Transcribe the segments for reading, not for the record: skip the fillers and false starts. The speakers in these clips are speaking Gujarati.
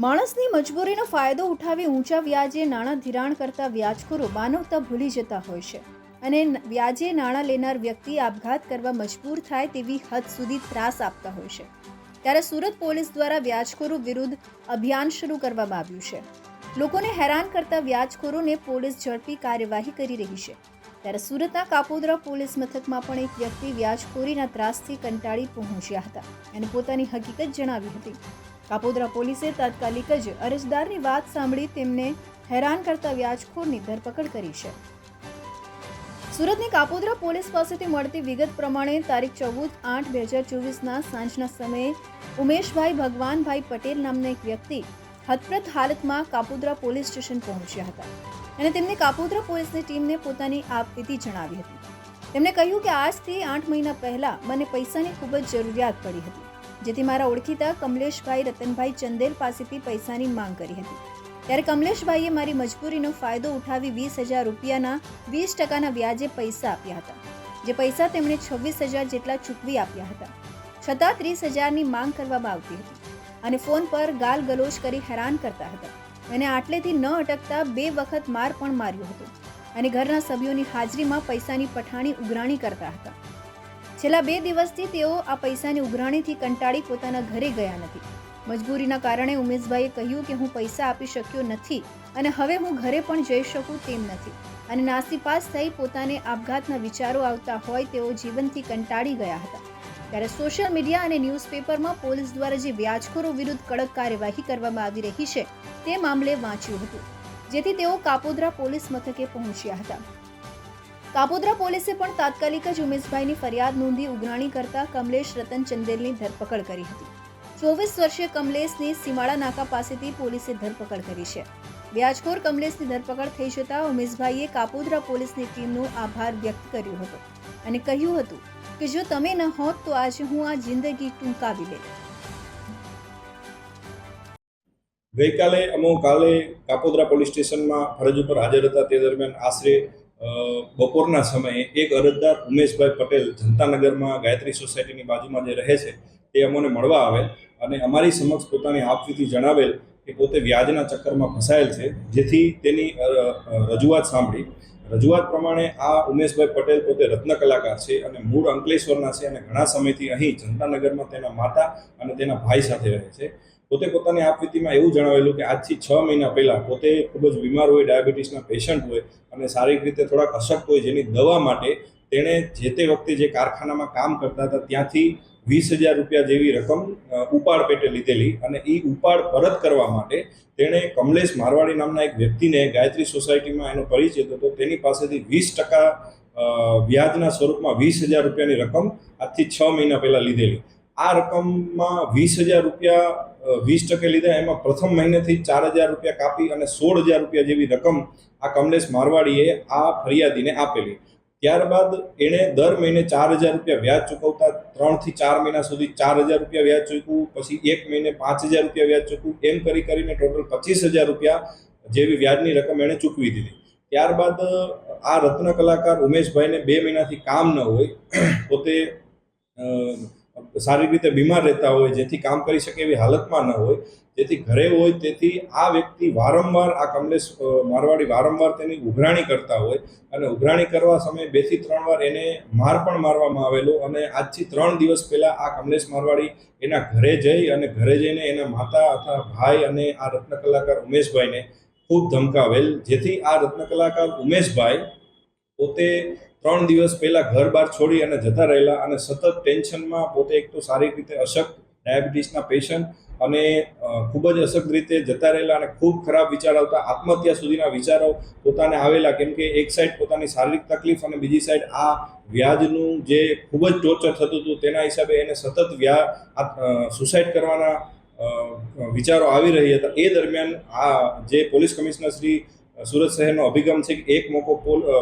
માણસની મજબૂરીનો ફાયદો ઉઠાવી ઊંચા વ્યાજે નાણાં ધિરાણ કરતા વ્યાજખોરો માનવતા ભૂલી જતા હોય છે અને વ્યાજે નાણાં લેનાર વ્યક્તિ આપઘાત કરવા મજબૂર થાય તેવી હદ સુધી ત્રાસ આપતા હોય છે। ત્યારે સુરત પોલીસ દ્વારા વ્યાજખોરો વિરુદ્ધ અભિયાન શરૂ કરવામાં આવ્યું છે। લોકોને હેરાન કરતા વ્યાજખોરોને પોલીસ ઝડપી કાર્યવાહી કરી રહી છે। ત્યારે સુરતના કાપોદ્રા પોલીસ મથકમાં પણ એક વ્યક્તિ વ્યાજખોરીના ત્રાસથી કંટાળી પહોંચ્યા હતા અને પોતાની હકીકત જણાવી હતી। કાપોદ્રા પોલીસે તાત્કાલિક જ અરજદારની વાત સાંભળી તેમને હેરાન કરતા વ્યાજખોરની ધરપકડ કરી છે। સુરતની કાપોદ્રા પોલીસ પાસેથી મળતી વિગત પ્રમાણે તારીખ 14/8/2024ના સાંજના સમયે ઉમેશભાઈ ભગવાનભાઈ પટેલ નામના એક વ્યક્તિ હતપ્રત હાલતમાં કાપોદ્રા પોલીસ સ્ટેશન પહોંચ્યા હતા અને તેમને કાપોદ્રા પોલીસની ટીમને પોતાની આપવીતી જણાવી હતી। તેમણે કહ્યું કે આજથી 8 મહિના પહેલા મને પૈસાની ખૂબ જ જરૂરિયાત પડી હતી, જેથી મારા ઓળખીતા કમલેશભાઈ રતનભાઈ ચંદેલ પાસેથી પૈસાની માંગ કરી હતી। ત્યારે કમલેશભાઈએ મારી મજબૂરીનો ફાયદો ઉઠાવી 20,000 રૂપિયાના 20% વ્યાજે પૈસા આપ્યા હતા, જે પૈસા તેમણે 26,000 જેટલા ચૂકવી આપ્યા હતા। છતાં 30,000ની માંગ કરવામાં આવતી હતી અને ફોન પર ગાલ ગલોચ કરી હેરાન કરતા હતા અને આટલેથી ન અટકતા 2 વખત માર પણ માર્યો હતો અને ઘરના સભ્યોની હાજરીમાં પૈસાની પઠાણી ઉઘરાણી કરતા હતા। છેલ્લા 2 દિવસથી તેઓ આ પૈસાની ઉઘરાણીથી કંટાળી પોતાના ઘરે ગયા નથી। મજબૂરીના કારણે ઉમેશભાઈએ કહ્યું કે હું પૈસા આપી શક્યો નથી અને હવે હું ઘરે પણ જઈ શકું તેમ નથી અને નાસીપાસ થઈ પોતાને આપઘાતના વિચારો આવતા હોય તેઓ જીવનથી કંટાળી ગયા હતા। ત્યારે સોશિયલ મીડિયા અને ન્યૂઝપેપરમાં પોલીસ દ્વારા જે વ્યાજખોરો વિરુદ્ધ કડક કાર્યવાહી કરવામાં આવી રહી છે તે મામલે વાંચ્યું હતું, જેથી તેઓ કાપોદ્રા પોલીસ મથકે પહોંચ્યા હતા। કાપોદ્રા પોલીસે પણ તાત્કાલિક જ ઉમેશભાઈની ફરિયાદ નોંધી ઉઘરાણી કરતા કમલેશ રતન ચંદેલની ધરપકડ કરી હતી। 24 વર્ષીય કમલેશની સીમાડા નાકા પાસેથી પોલીસે ધરપકડ કરી છે। વ્યાજખોર કમલેશની ધરપકડ થઈ જતા ઉમેશભાઈએ કાપોદ્રા પોલીસની ટીમનો આભાર વ્યક્ત કર્યો હતો અને કહ્યું હતું કે જો તમે ન હોત તો આજે હું આ જિંદગી ટૂંકાવી લેત। ગઈકાલે કાલે કાપોદ્રા પોલીસ સ્ટેશનમાં ફરજ ઉપર હાજર હતા। તે દરમિયાન આશરે બપોરના સમયે એક અરજદાર ઉમેશભાઈ પટેલ જનતાનગરમાં ગાયત્રી સોસાયટીની બાજુમાં જે રહે છે તે અમને મળવા આવેલ અને અમારી સમક્ષ પોતાની આપવીતી જણાવેલ કે પોતે વ્યાજના ચક્કરમાં ફસાયેલ છે, જેથી તેની રજૂઆત સાંભળી। રજૂઆત પ્રમાણે આ ઉમેશભાઈ પટેલ પોતે રત્ન કલાકાર છે અને મૂળ અંકલેશ્વરના છે અને ઘણા સમયથી અહીં જનતાનગરમાં તેના માતા અને તેના ભાઈ સાથે રહે છે। પોતે પોતાની આપવીતીમાં એવું જણાવેલું કે આજથી 6 મહિના પહેલાં પોતે ખૂબ જ બીમાર હોય, ડાયાબિટીસના પેશન્ટ હોય અને શારીરિક રીતે થોડાક અશક્ત હોય, જેની દવા માટે તેણે જે તે વખતે જે કારખાનામાં કામ કરતા હતા ત્યાંથી 20,000 રૂપિયા જેવી રકમ ઉપાડ પેટે લીધેલી અને એ ઉપાડ પરત કરવા માટે તેણે કમલેશ મારવાડી નામના એક વ્યક્તિને ગાયત્રી સોસાયટીમાં એનો પરિચય હતો, તેની પાસેથી 20% વ્યાજના સ્વરૂપમાં 20,000 રૂપિયાની રકમ આજથી 6 મહિના પહેલાં લીધેલી। આ રકમમાં 20,000 રૂપિયા 20% લીધા, એમાં પ્રથમ મહિનેથી 4,000 રૂપિયા કાપી અને 16,000 રૂપિયા જેવી રકમ આ કમલેશ મારવાડીએ આ ફરિયાદીને આપેલી। ત્યારબાદ એણે દર મહિને 4,000 રૂપિયા વ્યાજ ચૂકવતા 3 થી 4 મહિના સુધી 4,000 રૂપિયા વ્યાજ ચૂકવું, પછી 1 મહિને 5,000 રૂપિયા વ્યાજ ચૂકવું, એમ કરીને ટોટલ 25,000 રૂપિયા જેવી વ્યાજની રકમ એણે ચૂકવી દીધી। ત્યારબાદ આ રત્ન કલાકાર ઉમેશભાઈને 2 મહિનાથી કામ ન હોય, પોતે શારીરિક રીતે બીમાર રહેતા હોય, જેથી કામ કરી શકે એવી હાલતમાં ન હોય, જેથી ઘરે હોય, તેથી આ વ્યક્તિ વારંવાર આ કમલેશ મારવાડી વારંવાર તેની ઉઘરાણી કરતા હોય અને ઉઘરાણી કરવા સમયે 2 થી 3 વાર એને માર પણ મારવામાં આવેલો અને આજથી 3 દિવસ પહેલાં આ કમલેશ મારવાડી એના ઘરે જઈ અને ઘરે જઈને એના માતા અથવા ભાઈ અને આ રત્ન કલાકાર ઉમેશભાઈને ખૂબ ધમકાવેલ, જેથી આ રત્ન કલાકાર ઉમેશભાઈ પોતે 3 દિવસ પહેલાં ઘર બહાર છોડી અને જતા રહેલા અને સતત ટેન્શનમાં પોતે એક તો શારીરિક રીતે અશક્ત, ડાયાબિટીસના પેશન્ટ અને ખૂબ જ અશક્ત રીતે જતા રહેલા અને ખૂબ ખરાબ વિચાર આવતા આત્મહત્યા સુધીના વિચારો પોતાને આવેલા, કેમ કે એક સાઈડ પોતાની શારીરિક તકલીફ અને બીજી સાઈડ આ વ્યાજનું જે ખૂબ જ ટોર્ચર થતું હતું તેના હિસાબે એને સતત સુસાઇડ કરવાના વિચારો આવી રહ્યા હતા। એ દરમિયાન આ જે પોલીસ કમિશનર શ્રી સુરત શહેરનો અભિગમ છે કે એક મોકો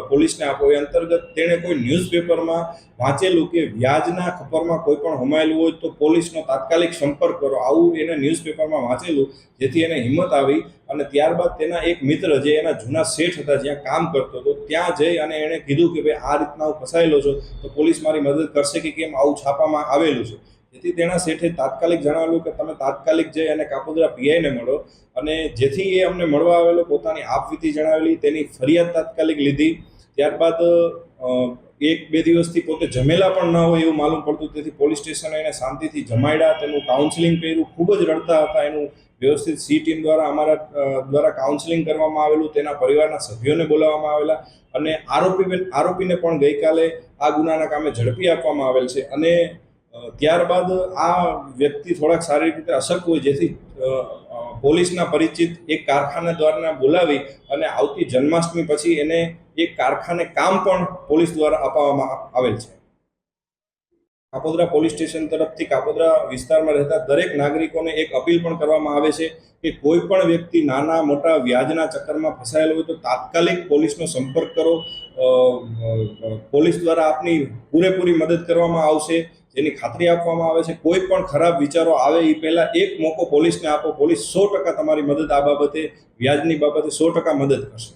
પોલીસને આપો, એ અંતર્ગત તેણે કોઈ ન્યૂઝપેપરમાં વાંચેલું કે વ્યાજના ખપ્પરમાં કોઈ પણ હોમાયેલું હોય તો પોલીસનો તાત્કાલિક સંપર્ક કરો, આવું એને ન્યૂઝપેપરમાં વાંચેલું, જેથી એને હિંમત આવી અને ત્યારબાદ તેના એક મિત્ર જે એના જૂના શેઠ હતા જ્યાં કામ કરતો હતો ત્યાં જઈ અને એણે કીધું કે ભાઈ આ રીતના હું ફસાયેલો છું તો પોલીસ મારી મદદ કરશે કે કેમ, આવું છાપામાં આવેલું છે। જેથી તેના શેઠે તાત્કાલિક જણાવેલું કે તમે તાત્કાલિક જઈ અને કાપોદ્રા પીઆઈને મળો, અને જેથી એ અમને મળવા આવેલો પોતાની આપવીતી જણાવેલી, તેની ફરિયાદ તાત્કાલિક લીધી. ત્યારબાદ 1-2 દિવસથી પોતે જમેલા પણ ન હોય એવું માલુમ પડતું, તેથી પોલીસ સ્ટેશને એને શાંતિથી જમાડ્યા, તેનું કાઉન્સિલિંગ કર્યું. ખૂબ જ રડતા હતા. એનું વ્યવસ્થિત સી ટીમ દ્વારા અમારા દ્વારા કાઉન્સિલિંગ કરવામાં આવેલું, તેના પરિવારના સભ્યોને બોલાવવામાં આવેલા, અને આરોપીને પણ ગઈકાલે આ ગુનાના કામે ઝડપી આપવામાં આવેલ છે. અને ત્યારબાદ આ વ્યક્તિ થોડાક શારીરિક રીતે અશક્ત હોય, જેથી પોલીસના પરિચિત એક કારખાના દ્વારા બોલાવી અને આવતી જન્માષ્ટમી પછી એને એક કારખાને કામ પણ પોલીસ દ્વારા અપાવવામાં આવેલ છે. કાપોદ્રા પોલીસ સ્ટેશન તરફથી કાપોદ્રા વિસ્તારમાં રહેતા દરેક નાગરિકોને એક અપીલ પણ કરવામાં આવે છે કે કોઈ પણ વ્યક્તિ નાના મોટા વ્યાજના ચક્કરમાં ફસાયેલો હોય તો તાત્કાલિક પોલીસનો સંપર્ક કરો. પોલીસ દ્વારા આપની પૂરેપૂરી મદદ કરવામાં આવશે, જેની ખાતરી આપવામાં આવે છે. કોઈ પણ ખરાબ વિચારો આવે એ પહેલાં એક મોકો પોલીસને આપો. પોલીસ 100% તમારી મદદ આ બાબતે, વ્યાજની બાબતે 100% મદદ કરશે.